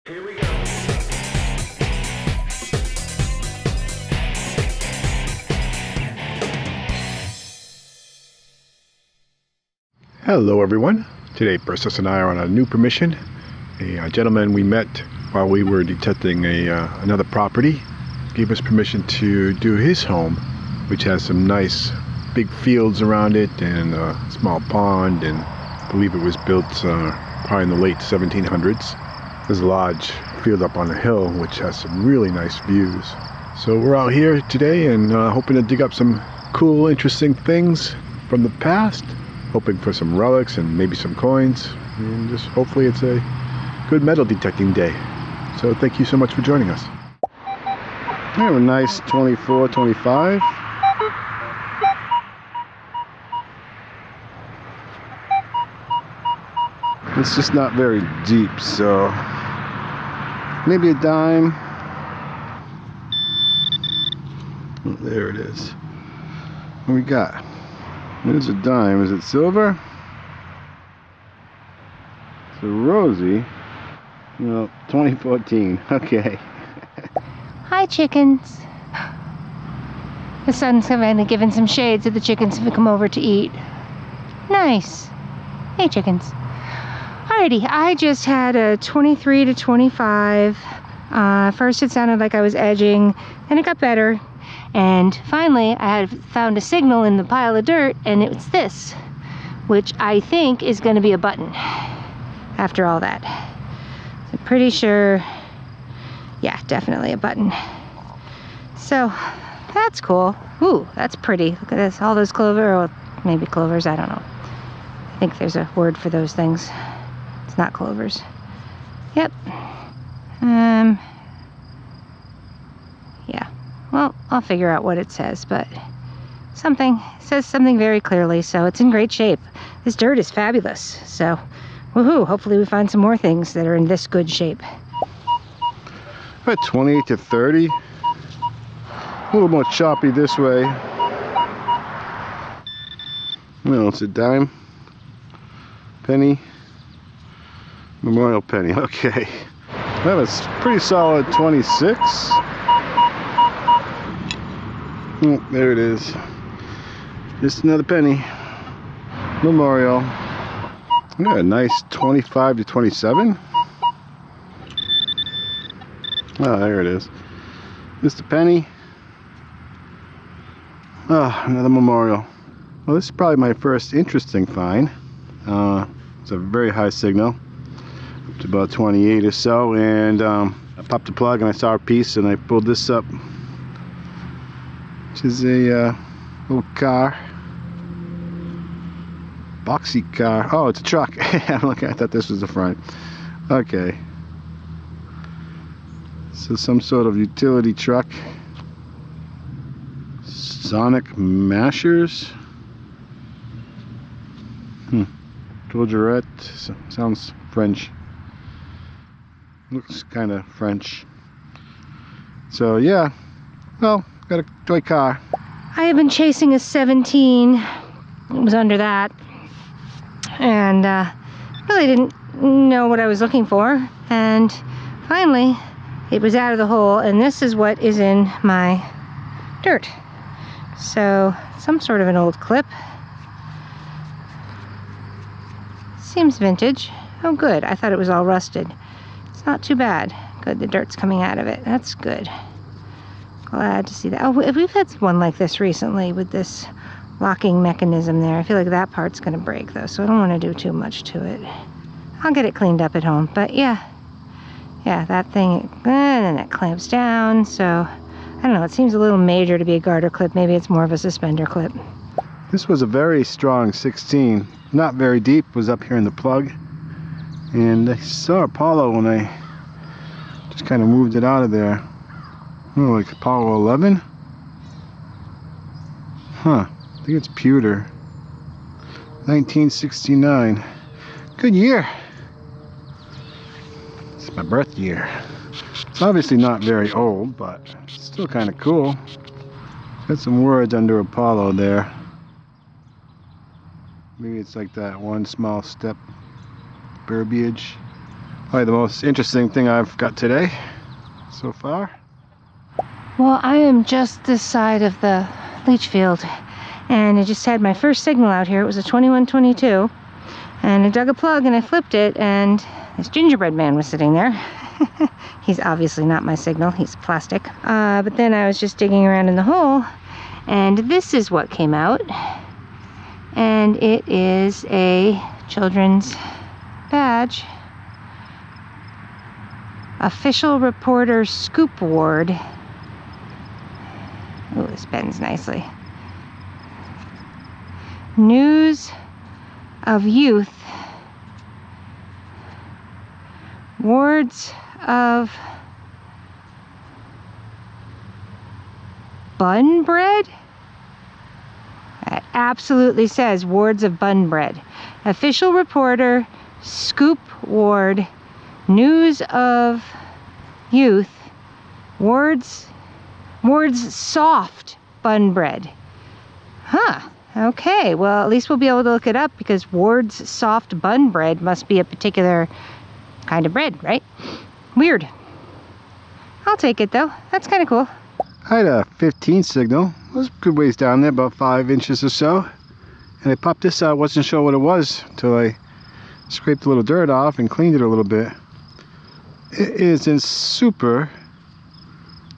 Here we go. Hello everyone. Today Persis and I are on a new permission. A gentleman we met while we were detecting another property gave us permission to do his home, which has some nice big fields around it and a small pond, and I believe it was built probably in the late 1700s. There's a large field up on the hill which has some really nice views. So we're out here today and hoping to dig up some cool, interesting things from the past, hoping for some relics and maybe some coins, and just hopefully it's a good metal detecting day. So thank you so much for joining us. We have a nice 24, 25. It's just not very deep, so maybe a dime. Oh, there it is. What we got? There's a dime. Is it silver? It's a rosy. No, 2014. Okay. Hi, chickens. The sun's finally given some shade so the chickens have come over to eat. Nice. Hey, chickens. Alrighty, I just had a 23 to 25. First it sounded like I was edging, then it got better. And finally, I had found a signal in the pile of dirt, and it was this, which I think is going to be a button after all that. I'm pretty sure, yeah, definitely a button. So, that's cool. Ooh, that's pretty. Look at this, all those clover, or maybe clovers, I don't know. I think there's a word for those things. It's not clovers. Yep. Yeah. Well, I'll figure out what it says, but it says something very clearly, so it's in great shape. This dirt is fabulous, so woohoo, hopefully we find some more things that are in this good shape. About 28 to 30. A little more choppy this way. Well, it's a dime, penny, memorial penny. Okay. That was pretty solid 26. Oh, there it is. Just another penny. Memorial. Yeah, a nice 25 to 27. Oh, there it is. Just a penny. Oh, another memorial. Well, this is probably my first interesting find. It's a very high signal, up to about 28 or so, and I popped the plug and I saw a piece and I pulled this up, which is a little car, boxy car. Oh, it's a truck. Look, I thought this was the front. Okay, so some sort of utility truck. Sonic Mashers. Tourette. Sounds French. Looks kind of French. So yeah, well, got a toy car. I have been chasing a 17. It was under that, and really didn't know what I was looking for, and finally it was out of the hole, and this is what is in my dirt. So some sort of an old clip. Seems vintage. Oh good, I thought it was all rusted. It's not too bad. Good, the dirt's coming out of it. That's good. Glad to see that. Oh, we've had one like this recently with this locking mechanism there. I feel like that part's gonna break though, so I don't want to do too much to it. I'll get it cleaned up at home, but yeah, that thing, and it clamps down, so I don't know, it seems a little major to be a garter clip. Maybe it's more of a suspender clip. This was a very strong 16, not very deep, was up here in the plug, and I saw Apollo when I just kind of moved it out of there. Oh, like Apollo 11? Huh, I think it's pewter. 1969. Good year. It's my birth year. It's obviously not very old, but it's still kind of cool. Got some words under Apollo there. Maybe it's like that one small step verbiage. Probably the most interesting thing I've got today so far. Well, I am just this side of the leach field, and I just had my first signal out here. It was a 2122, and I dug a plug and I flipped it, and this gingerbread man was sitting there. He's obviously not my signal, he's plastic. But then I was just digging around in the hole, and this is what came out. And it is a children's badge. Official Reporter Scoop Ward. Oh, this bends nicely. News of Youth. Wards of Bun Bread? It absolutely says Wards of Bun Bread. Official Reporter, Scoop Ward, News of Youth, Wards Soft Bun Bread. Huh. Okay, well, at least we'll be able to look it up, because Ward's Soft Bun Bread must be a particular kind of bread, right? Weird. I'll take it, though. That's kind of cool. I had a 15 signal. It was a good ways down there, about 5 inches or so. And I popped this out. Wasn't sure what it was until I scraped a little dirt off and cleaned it a little bit. It is in super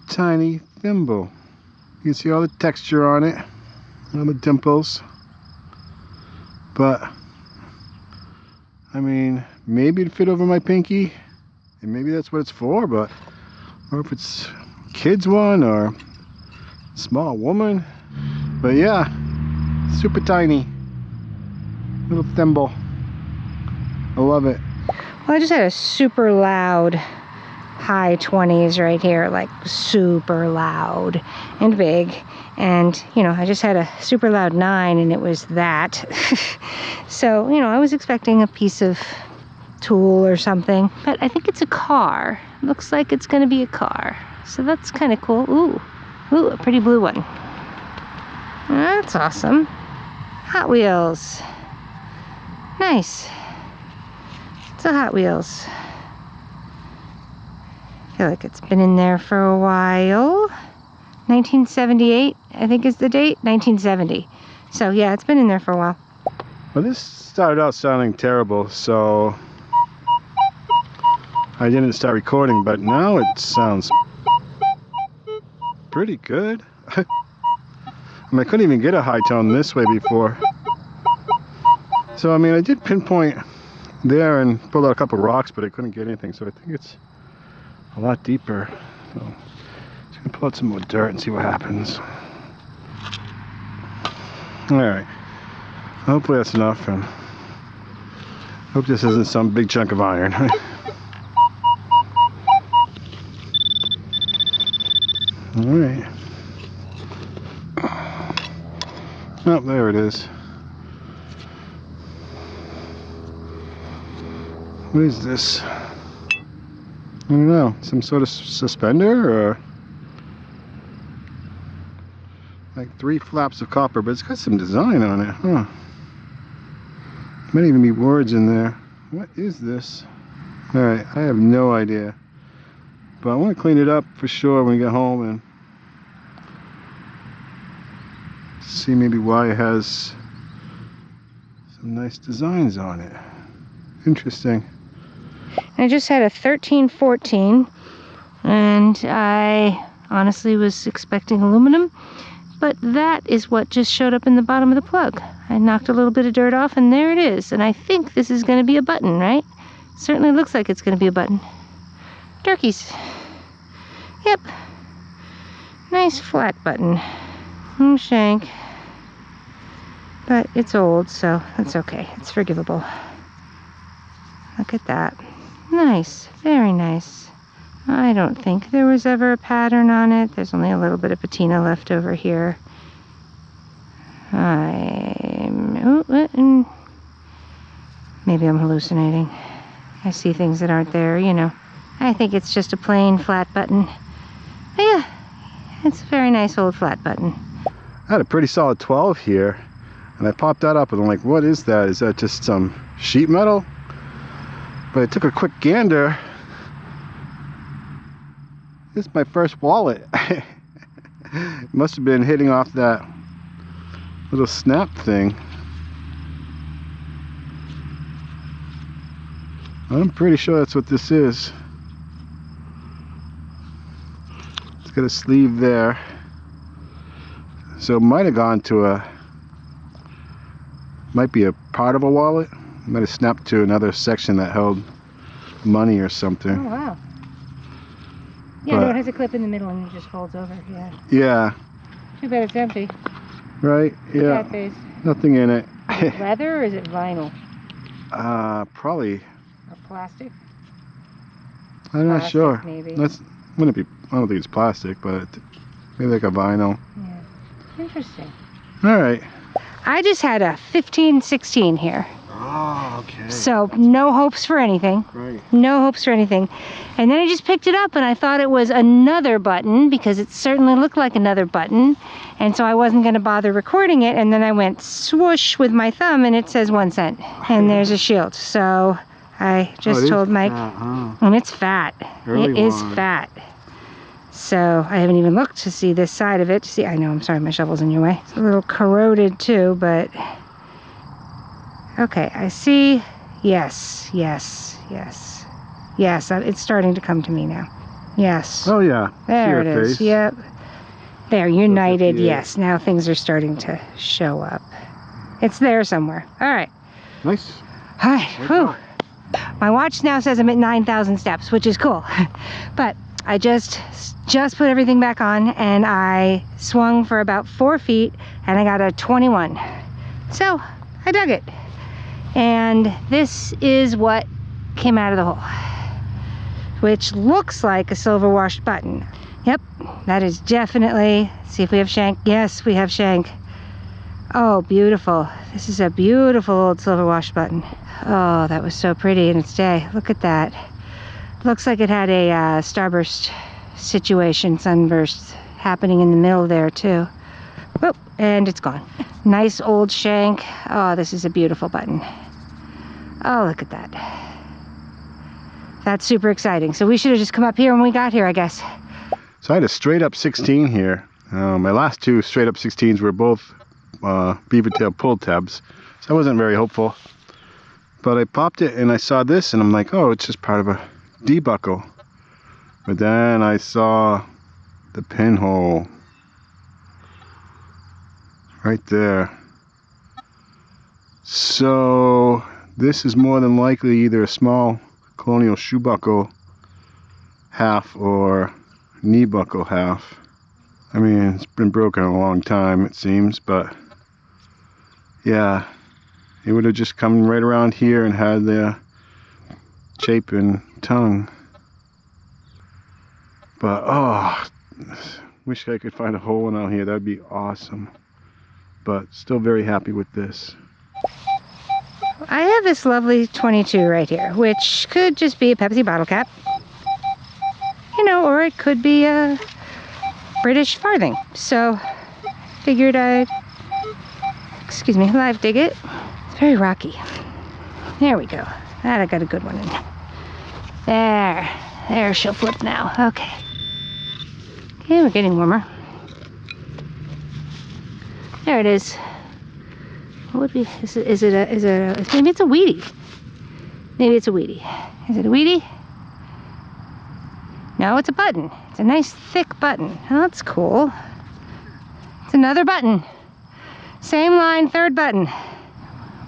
tiny thimble. You can see all the texture on it, all the dimples. But I mean, maybe it'd fit over my pinky, and maybe that's what it's for. But or if it's kids one or small woman. But yeah, super tiny little thimble. I love it. Well, I just had a super loud high 20s right here, like super loud and big. And, you know, I just had a super loud 9, and it was that. So, you know, I was expecting a piece of tool or something. But I think it's a car. Looks like it's going to be a car. So that's kind of cool. Ooh, a pretty blue one. That's awesome. Hot Wheels. Nice. It's a Hot Wheels. I feel like it's been in there for a while. 1978, I think is the date. 1970. So yeah, it's been in there for a while. Well, this started out sounding terrible, so I didn't start recording, but now it sounds pretty good. I mean, I couldn't even get a high tone this way before. So, I mean, I did pinpoint there and pulled out a couple rocks, but I couldn't get anything, so I think it's a lot deeper. So, I'm just gonna pull out some more dirt and see what happens. Alright, hopefully that's enough, and hope this isn't some big chunk of iron. Alright. Oh, there it is. What is this? I don't know, some sort of suspender, or like 3 flaps of copper, but it's got some design on it, huh? Might even be words in there. What is this? Alright, I have no idea. But I want to clean it up for sure when we get home and see maybe why it has some nice designs on it. Interesting. I just had a 1314, and I honestly was expecting aluminum, but that is what just showed up in the bottom of the plug. I knocked a little bit of dirt off, and there it is. And I think this is going to be a button, right? Certainly looks like it's going to be a button. Turkeys. Yep. Nice flat button. Shank. But it's old, so that's okay. It's forgivable. Look at that. Nice. Very nice. I don't think there was ever a pattern on it. There's only a little bit of patina left over here. Maybe I'm hallucinating. I see things that aren't there, you know. I think it's just a plain flat button. But yeah, it's a very nice old flat button. I had a pretty solid 12 here, and I popped that up and I'm like, what is that? Is that just some sheet metal? But I took a quick gander. This is my first wallet. Must have been hitting off that little snap thing. I'm pretty sure that's what this is. It's got a sleeve there. So it might have gone to might be a part of a wallet. It might have snapped to another section that held money or something. Oh, wow. Yeah, no, it has a clip in the middle and it just folds over. Yeah. Yeah. Too bad it's empty. Right? Yeah. Cat face. Nothing in it. Is it leather or is it vinyl? Probably. Or plastic? I'm not Plastic, sure. maybe. Wouldn't be. I don't think it's plastic, but maybe like a vinyl. Yeah. Interesting. All right. I just had a 1516 here. Oh, okay. So no hopes for anything. Right. No hopes for anything. And then I just picked it up and I thought it was another button because it certainly looked like another button. And so I wasn't going to bother recording it. And then I went swoosh with my thumb and it says 1 cent. And there's a shield. So I just told Mike. Fat, huh? And it's fat. Early It is one. fat. So I haven't even looked to see this side of it. See, I know, I'm sorry, my shovel's in your way. It's a little corroded too, but okay, I see. Yes, yes, yes. Yes, it's starting to come to me now. Yes. Oh yeah. There See it her is. face. Yep. There, united. 58. Yes, now things are starting to show up. It's there somewhere. All right. Nice. All right. Whew. My watch now says I'm at 9,000 steps, which is cool. But I just put everything back on and I swung for about 4 feet and I got a 21. So I dug it. And this is what came out of the hole, which looks like a silver washed button. Yep, that is definitely, see if we have shank. Yes, we have shank. Oh, beautiful. This is a beautiful old silver washed button. Oh, that was so pretty in its day. Look at that. Looks like it had a starburst situation, sunburst happening in the middle there too. Whoop, and it's gone. Nice old shank. Oh, this is a beautiful button. Oh, look at that. That's super exciting. So we should have just come up here when we got here, I guess. So I had a straight up 16 here. My last two straight up 16s were both beaver tail pull tabs. So I wasn't very hopeful. But I popped it and I saw this and I'm like, oh, it's just part of a D-buckle. But then I saw the pinhole right there. So this is more than likely either a small colonial shoe buckle half or knee buckle half. I mean, it's been broken a long time, it seems, but yeah, it would have just come right around here and had the shape and tongue. But oh, wish I could find a hole in out here. That'd be awesome. But still very happy with this. I have this lovely 22 right here, which could just be a Pepsi bottle cap. You know, or it could be a British farthing. So, figured I'd, excuse me, live dig it. It's very rocky. There we go. That I got a good one in. There she'll flip now. Okay. Okay, we're getting warmer. There it is. What would be, is it a, maybe it's a Wheatie. Maybe it's a Wheatie. Is it a Wheatie? No, it's a button. It's a nice thick button. Oh, that's cool. It's another button. Same line, third button.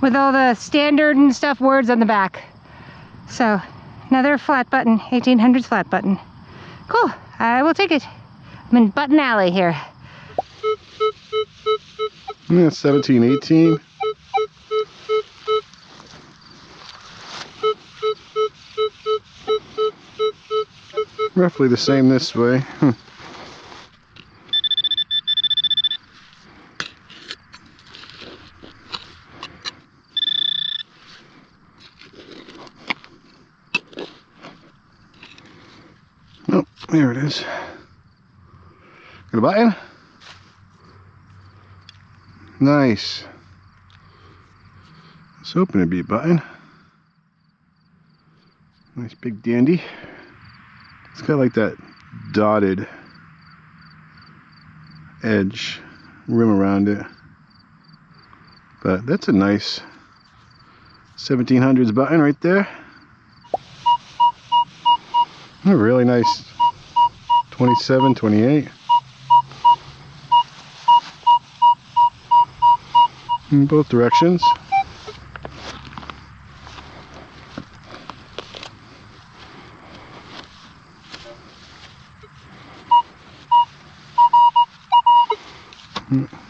With all the standard and stuff words on the back. So, another flat button, 1800s flat button. Cool, I will take it. I'm in Button Alley here. Yeah, 17, 18. Roughly the same this way. Oh, there it is. Got a button? Nice. I was hoping it'd be a button. Nice big dandy. It's got like that dotted edge rim around it. But that's a nice 1700's button right there. A really nice 27, 28. In both directions.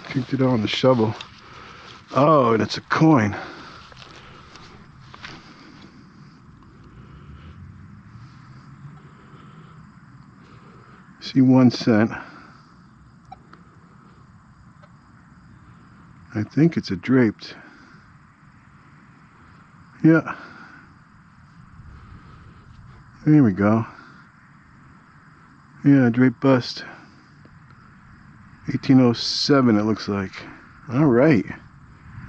Kicked it on the shovel. Oh, and it's a coin. See, 1 cent. I think it's a draped. Yeah. There we go. Yeah, draped bust. 1807 it looks like. Alright.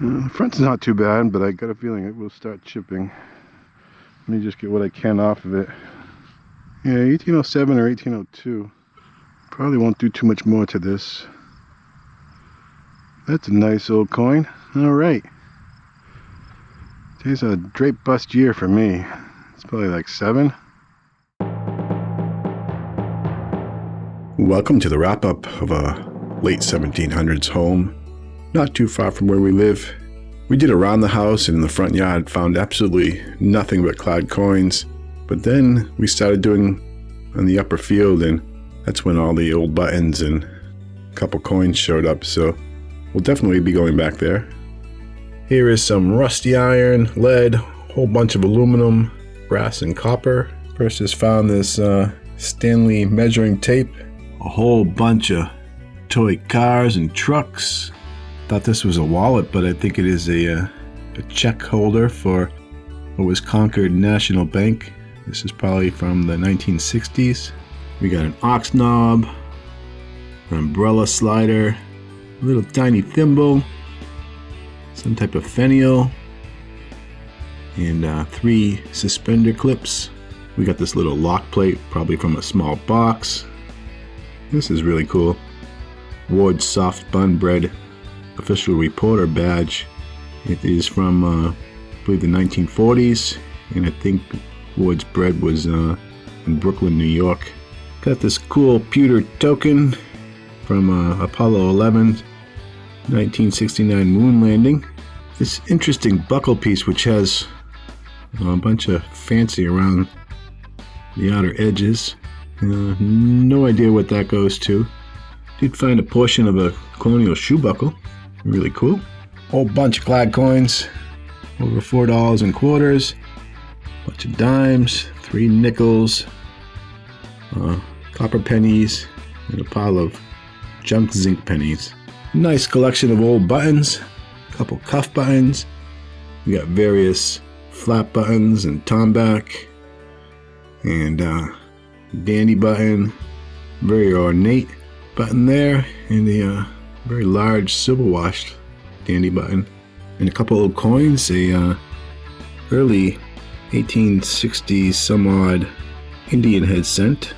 The front's not too bad, but I got a feeling it will start chipping. Let me just get what I can off of it. Yeah, 1807 or 1802. Probably won't do too much more to this. That's a nice old coin. Alright. Today's a drape bust year for me. It's probably like 7. Welcome to the wrap-up of a late 1700s home, not too far from where we live. We did around the house and in the front yard, found absolutely nothing but clad coins. But then we started doing on the upper field, and that's when all the old buttons and a couple coins showed up, so we'll definitely be going back there. Here is some rusty iron, lead, whole bunch of aluminum, brass and copper. Persis found this Stanley measuring tape, a whole bunch of toy cars and trucks. Thought this was a wallet, but I think it is a check holder for what was Concord National Bank. This is probably from the 1960s. We got an ox knob, an umbrella slider, a little tiny thimble, some type of finial, and 3 suspender clips. We got this little lock plate, probably from a small box. This is really cool. Ward's Soft Bun Bread official reporter badge. It is from I believe the 1940s, and I think Ward's bread was in Brooklyn, New York. Got this cool pewter token from Apollo 11 1969 moon landing. This interesting buckle piece which has a bunch of fancy around the outer edges. No idea what that goes to. Did find a portion of a colonial shoe buckle. Really cool. Whole bunch of clad coins. Over $4 in quarters. Bunch of dimes. 3 nickels. Copper pennies. And a pile of junk zinc pennies. Nice collection of old buttons. Couple cuff buttons. We got various flap buttons and tomback. And dandy button. Very ornate button there, and a very large silver washed dandy button, and a couple of coins, a early 1860s some odd Indian head cent,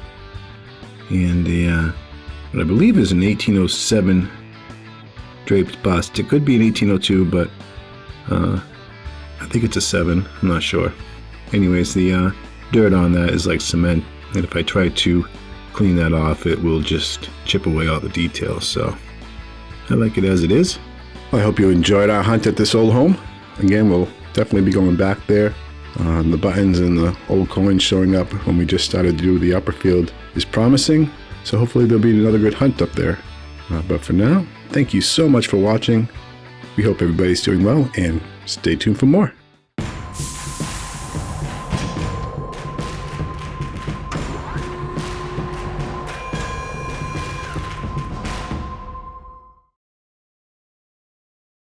and what I believe is an 1807 draped bust. It could be an 1802, but I think it's a 7. I'm not sure. Anyways, the dirt on that is like cement, and if I try to clean that off, it will just chip away all the details, so I like it as it is. I hope you enjoyed our hunt at this old home. Again, we'll definitely be going back there. The buttons and the old coins showing up when we just started to do the upper field is promising, so hopefully there'll be another good hunt up there. But for now, thank you so much for watching. We hope everybody's doing well, and stay tuned for more.